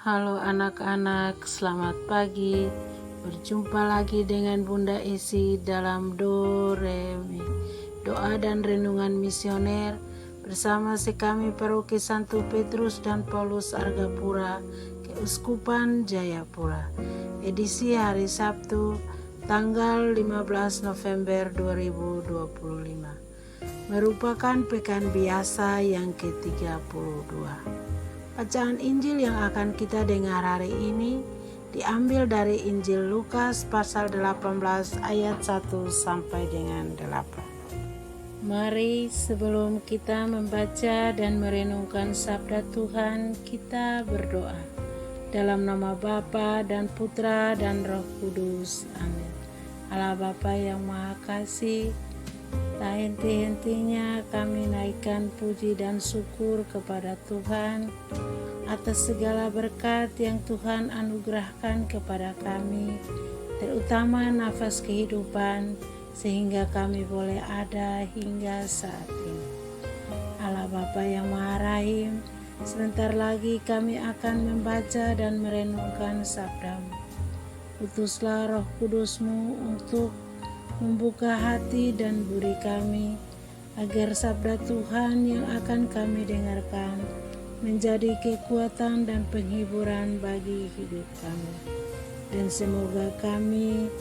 Halo anak-anak, selamat pagi. Berjumpa lagi dengan Bunda Esi dalam doa dan renungan misioner bersama kami Paroki Santo Petrus dan Paulus Argapura, Keuskupan Jayapura. Edisi hari Sabtu, tanggal 15 November 2025. Merupakan pekan biasa yang ke-32. Bacaan Injil yang akan kita dengar hari ini diambil dari Injil Lukas pasal 18 ayat 1 sampai dengan 8. Mari sebelum kita membaca dan merenungkan sabda Tuhan, kita berdoa. Dalam nama Bapa dan Putra dan Roh Kudus. Amin. Allah Bapa yang Maha Kasih, tak henti-hentinya kami naikkan puji dan syukur kepada Tuhan atas segala berkat yang Tuhan anugerahkan kepada kami, terutama nafas kehidupan, sehingga kami boleh ada hingga saat ini. Allah Bapa yang Maha Rahim, sebentar lagi kami akan membaca dan merenungkan sabda-Mu. Utuslah Roh Kudus-Mu untuk membuka hati dan budi kami, agar sabda Tuhan yang akan kami dengarkan menjadi kekuatan dan penghiburan bagi hidup kami. Dan semoga kami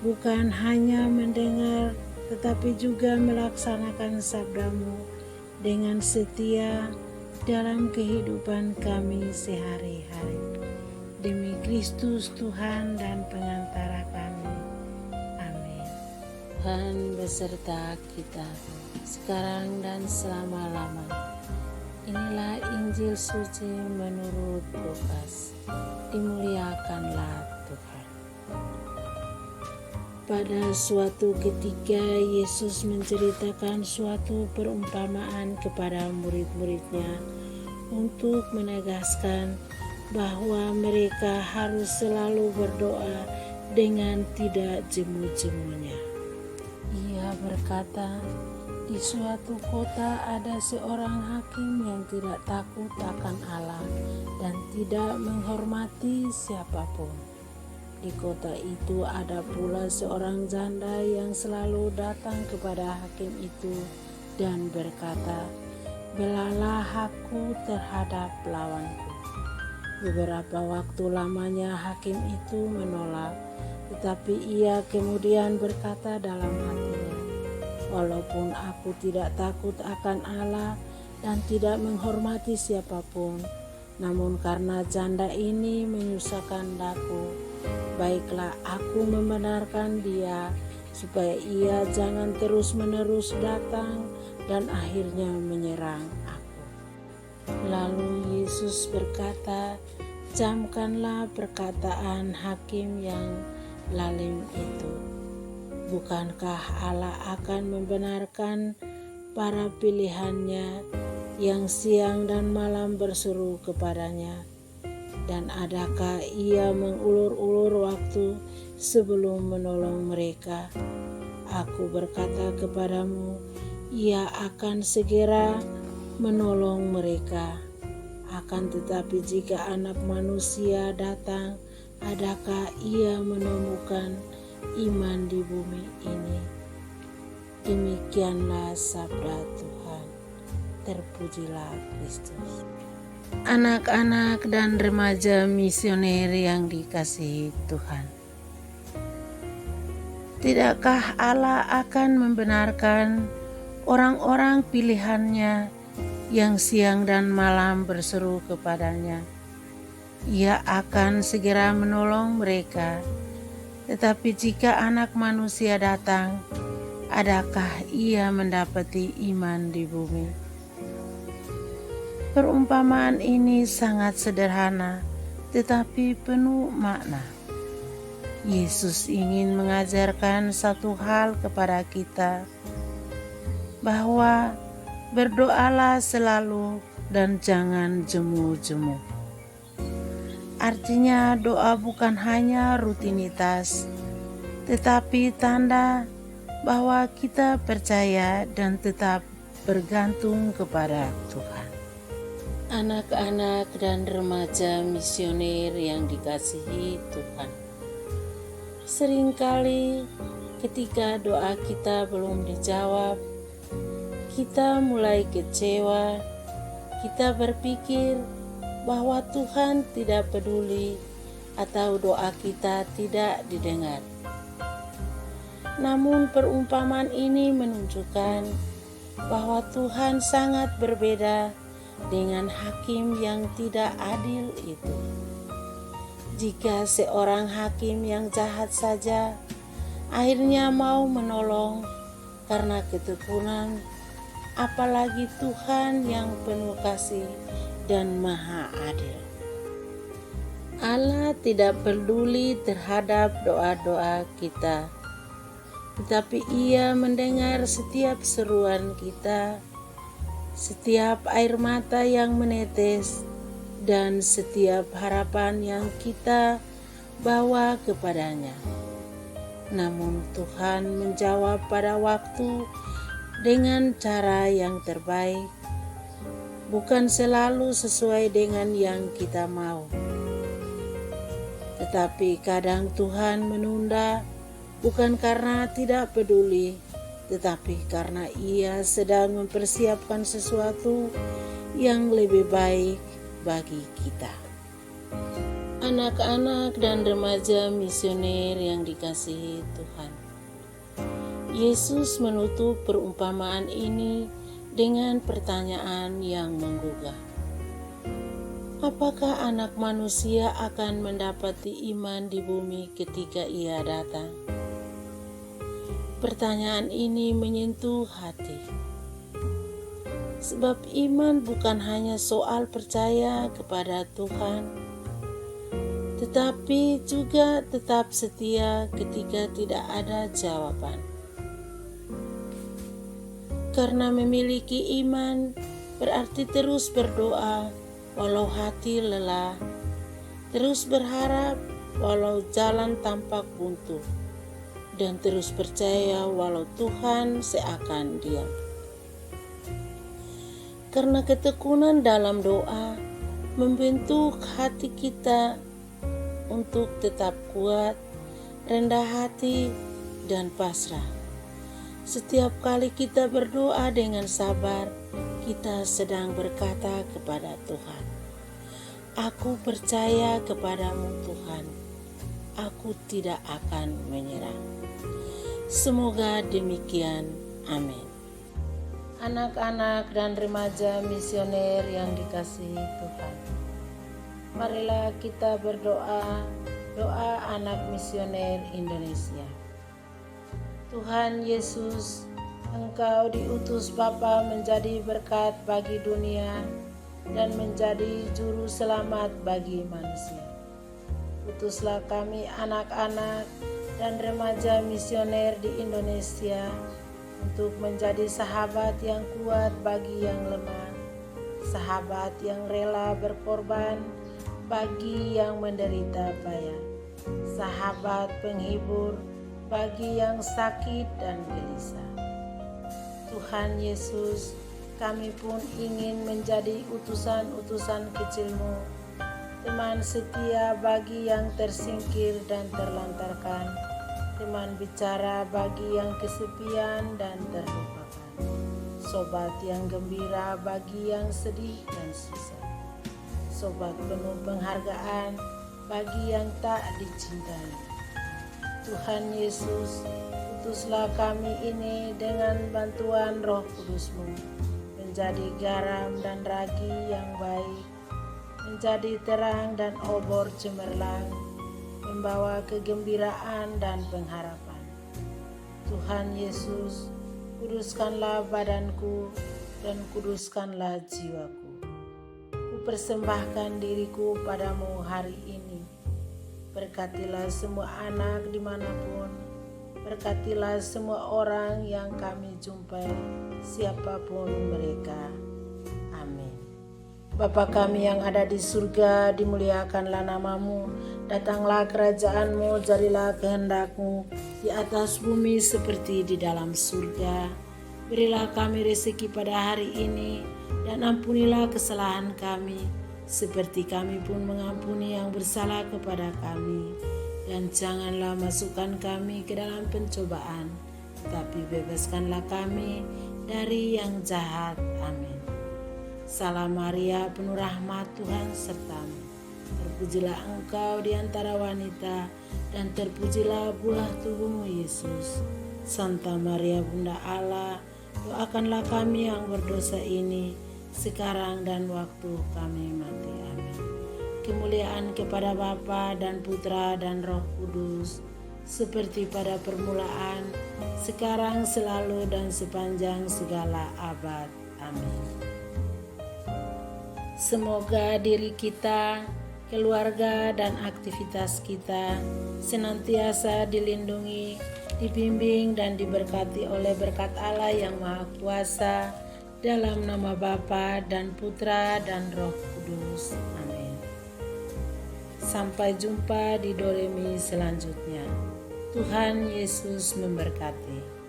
bukan hanya mendengar, tetapi juga melaksanakan sabda-Mu dengan setia dalam kehidupan kami sehari-hari. Demi Kristus Tuhan dan pengantara kami. Amin. Tuhan beserta kita, sekarang dan selama-lamanya. Inilah Injil suci menurut Lukas. Dimuliakanlah Tuhan. Pada suatu ketika Yesus menceritakan suatu perumpamaan kepada murid-muridnya untuk menegaskan bahwa mereka harus selalu berdoa dengan tidak jemu-jemunya. Ia berkata, di suatu kota ada seorang hakim yang tidak takut akan Allah dan tidak menghormati siapapun. Di kota itu ada pula seorang janda yang selalu datang kepada hakim itu dan berkata, "Belalah aku terhadap lawanku." Beberapa waktu lamanya hakim itu menolak, tetapi ia kemudian berkata dalam hatinya, "Walaupun aku tidak takut akan Allah dan tidak menghormati siapapun, namun karena janda ini menyusahkan daku, baiklah aku membenarkan dia supaya ia jangan terus-menerus datang dan akhirnya menyerang aku." Lalu Yesus berkata, "Camkanlah perkataan hakim yang lalim itu. Bukankah Allah akan membenarkan para pilihannya yang siang dan malam berseru kepadanya? Dan adakah ia mengulur-ulur waktu sebelum menolong mereka? Aku berkata kepadamu, ia akan segera menolong mereka. Akan tetapi jika Anak Manusia datang, adakah ia menemukan iman di bumi ini?" Demikianlah sabda Tuhan. Terpujilah Kristus. Anak-anak dan remaja misioner yang dikasihi Tuhan, tidakkah Allah akan membenarkan orang-orang pilihannya yang siang dan malam berseru kepadanya? Ia akan segera menolong mereka. Tetapi jika Anak Manusia datang, adakah ia mendapati iman di bumi? Perumpamaan ini sangat sederhana, tetapi penuh makna. Yesus ingin mengajarkan satu hal kepada kita, bahwa berdoalah selalu dan jangan jemu-jemu. Artinya doa bukan hanya rutinitas, tetapi tanda bahwa kita percaya dan tetap bergantung kepada Tuhan. Anak-anak dan remaja misioner yang dikasihi Tuhan, seringkali ketika doa kita belum dijawab, kita mulai kecewa. Kita berpikir bahwa Tuhan tidak peduli atau doa kita tidak didengar. Namun perumpamaan ini menunjukkan bahwa Tuhan sangat berbeda dengan hakim yang tidak adil itu. Jika seorang hakim yang jahat saja akhirnya mau menolong karena ketekunan, apalagi Tuhan yang penuh kasih dan maha adil. Allah tidak peduli terhadap doa-doa kita, tetapi Ia mendengar setiap seruan kita, setiap air mata yang menetes, dan setiap harapan yang kita bawa kepadanya. Namun Tuhan menjawab pada waktu dengan cara yang terbaik, bukan selalu sesuai dengan yang kita mau. Tetapi kadang Tuhan menunda, bukan karena tidak peduli, tetapi karena Ia sedang mempersiapkan sesuatu yang lebih baik bagi kita. Anak-anak dan remaja misioner yang dikasihi Tuhan, Yesus menutup perumpamaan ini dengan pertanyaan yang menggugah. Apakah anak manusia akan mendapati iman di bumi ketika Ia datang? Pertanyaan ini menyentuh hati. Sebab iman bukan hanya soal percaya kepada Tuhan, tetapi juga tetap setia ketika tidak ada jawaban. Karena memiliki iman berarti terus berdoa walau hati lelah, terus berharap walau jalan tampak buntu, dan terus percaya walau Tuhan seakan diam. Karena ketekunan dalam doa membentuk hati kita untuk tetap kuat, rendah hati, dan pasrah. Setiap kali kita berdoa dengan sabar, kita sedang berkata kepada Tuhan, "Aku percaya kepadamu Tuhan, aku tidak akan menyerah." Semoga demikian. Amin. Anak-anak dan remaja misioner yang dikasihi Tuhan, marilah kita berdoa, doa anak misioner Indonesia. Tuhan Yesus, Engkau diutus Bapa menjadi berkat bagi dunia dan menjadi juru selamat bagi manusia. Utuslah kami anak-anak dan remaja misioner di Indonesia untuk menjadi sahabat yang kuat bagi yang lemah, sahabat yang rela berkorban bagi yang menderita payah, sahabat penghibur bagi yang sakit dan gelisah. Tuhan Yesus, kami pun ingin menjadi utusan-utusan kecil-Mu, teman setia bagi yang tersingkir dan terlantarkan, teman bicara bagi yang kesepian dan terlupakan, sobat yang gembira bagi yang sedih dan susah, sobat penuh penghargaan bagi yang tak dicintai. Tuhan Yesus, utuslah kami ini dengan bantuan Roh Kudus-Mu, menjadi garam dan ragi yang baik, menjadi terang dan obor cemerlang, membawa kegembiraan dan pengharapan. Tuhan Yesus, kuduskanlah badanku dan kuduskanlah jiwaku. Ku persembahkan diriku padamu hari ini. Berkatilah semua anak dimanapun, berkatilah semua orang yang kami jumpai, siapapun mereka. Amin. Bapa kami yang ada di surga, dimuliakanlah namamu, datanglah kerajaan-Mu, jadilah kehendak-Mu di atas bumi seperti di dalam surga. Berilah kami rezeki pada hari ini, dan ampunilah kesalahan kami, seperti kami pun mengampuni yang bersalah kepada kami. Dan janganlah masukkan kami ke dalam pencobaan, tetapi bebaskanlah kami dari yang jahat. Amin. Salam Maria, penuh rahmat, Tuhan sertamu. Terpujilah engkau di antara wanita, dan terpujilah buah tubuhmu Yesus. Santa Maria Bunda Allah, doakanlah kami yang berdosa ini, sekarang dan waktu kami mati. Amin. Kemuliaan kepada Bapa dan Putra dan Roh Kudus, seperti pada permulaan, sekarang, selalu, dan sepanjang segala abad. Amin. Semoga diri kita, keluarga, dan aktivitas kita senantiasa dilindungi, dibimbing, dan diberkati oleh berkat Allah yang Maha Kuasa, dalam nama Bapa dan Putra dan Roh Kudus. Amin. Sampai jumpa di Doremi selanjutnya. Tuhan Yesus memberkati.